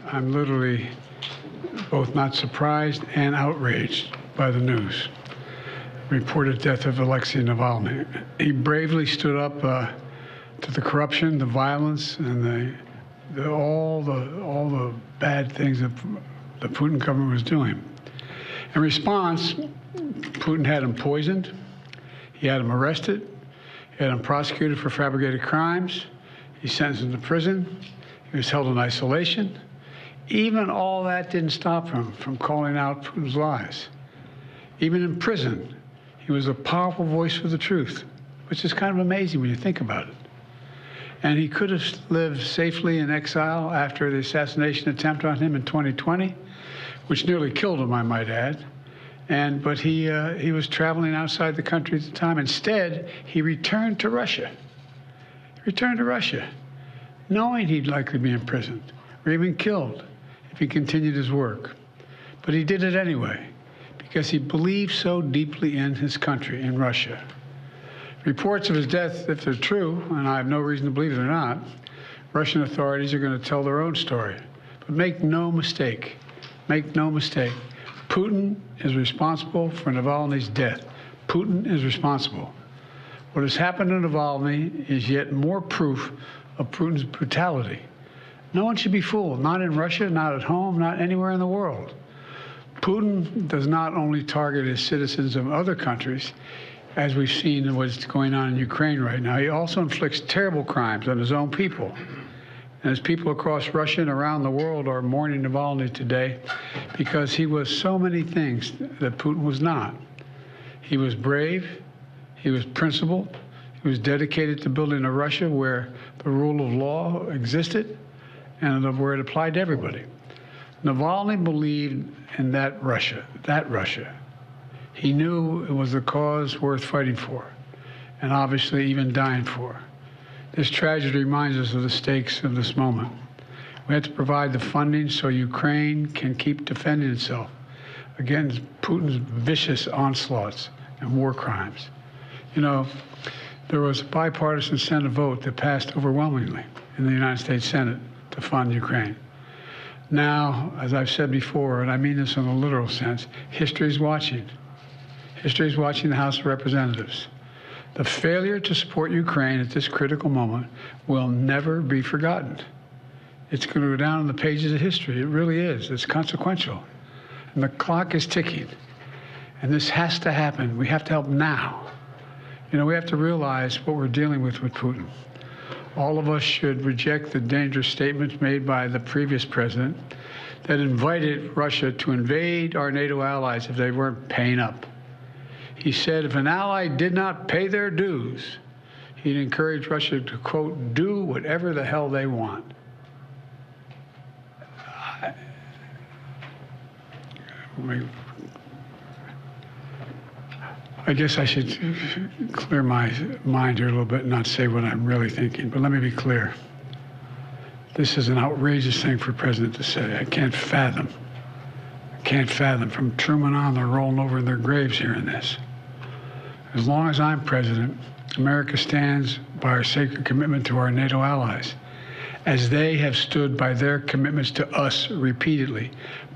I'm literally both not surprised and outraged by the news. Reported death of Alexei Navalny. He bravely stood up to the corruption, the violence, and all the bad things that the Putin government was doing. In response, Putin had him poisoned, he had him arrested, he had him prosecuted for fabricated crimes, he sentenced him to prison, he was held in isolation. Even all that didn't stop him from calling out Putin's lies. Even in prison, he was a powerful voice for the truth, which is kind of amazing when you think about it. And he could have lived safely in exile after the assassination attempt on him in 2020, which nearly killed him, I might add. But he was traveling outside the country at the time. Instead, he returned to Russia. He returned to Russia, knowing he'd likely be imprisoned or even killed if he continued his work. But he did it anyway, because he believed so deeply in his country, in Russia. Reports of his death, if they're true, and I have no reason to believe they're not, Russian authorities are going to tell their own story. But make no mistake, Putin is responsible for Navalny's death. Putin is responsible. What has happened to Navalny is yet more proof of Putin's brutality. No one should be fooled, not in Russia, not at home, not anywhere in the world. Putin does not only target his citizens of other countries, as we've seen in what's going on in Ukraine right now, he also inflicts terrible crimes on his own people. And as people across Russia and around the world are mourning Navalny today because he was so many things that Putin was not. He was brave, he was principled, he was dedicated to building a Russia where the rule of law existed and where it applied to everybody. Navalny believed in that Russia. He knew it was a cause worth fighting for, and obviously even dying for. This tragedy reminds us of the stakes of this moment. We have to provide the funding so Ukraine can keep defending itself against Putin's vicious onslaughts and war crimes. You know, there was a bipartisan Senate vote that passed overwhelmingly in the United States Senate to fund Ukraine. Now, as I've said before, and I mean this in a literal sense, history is watching. History is watching the House of Representatives. The failure to support Ukraine at this critical moment will never be forgotten. It's going to go down in the pages of history. It really is. It's consequential. And the clock is ticking. And this has to happen. We have to help now. You know, we have to realize what we're dealing with Putin. All of us should reject the dangerous statements made by the previous president that invited Russia to invade our NATO allies if they weren't paying up. He said if an ally did not pay their dues, he'd encourage Russia to, quote, do whatever the hell they want. I guess I should clear my mind here a little bit and not say what I'm really thinking, but let me be clear. This is an outrageous thing for a president to say. I can't fathom. From Truman on, they're rolling over in their graves hearing this. As long as I'm president, America stands by our sacred commitment to our NATO allies, as they have stood by their commitments to us repeatedly.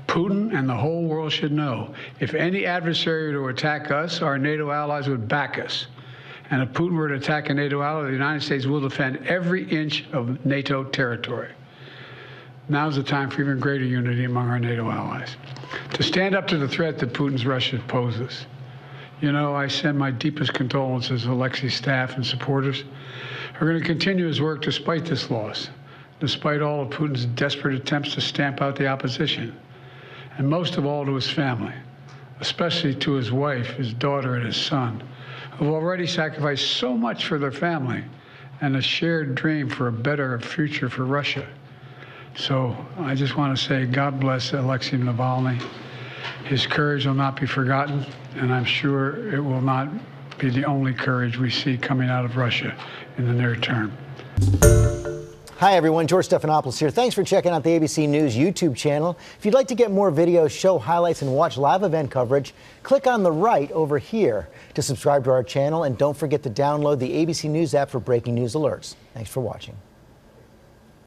Putin and the whole world should know, if any adversary were to attack us, our NATO allies would back us. And if Putin were to attack a NATO ally, the United States will defend every inch of NATO territory. Now's the time for even greater unity among our NATO allies, to stand up to the threat that Putin's Russia poses. You know, I send my deepest condolences to Alexei's staff and supporters who are going to continue his work despite this loss, despite all of Putin's desperate attempts to stamp out the opposition, and most of all to his family, especially to his wife, his daughter, and his son, who have already sacrificed so much for their family and a shared dream for a better future for Russia. So I just want to say God bless Alexei Navalny. His courage will not be forgotten, and I'm sure it will not be the only courage we see coming out of Russia in the near term. Hi, everyone. George Stephanopoulos here. Thanks for checking out the ABC News YouTube channel. If you'd like to get more videos, show highlights, and watch live event coverage, click on the right over here to subscribe to our channel. And don't forget to download the ABC News app for breaking news alerts. Thanks for watching.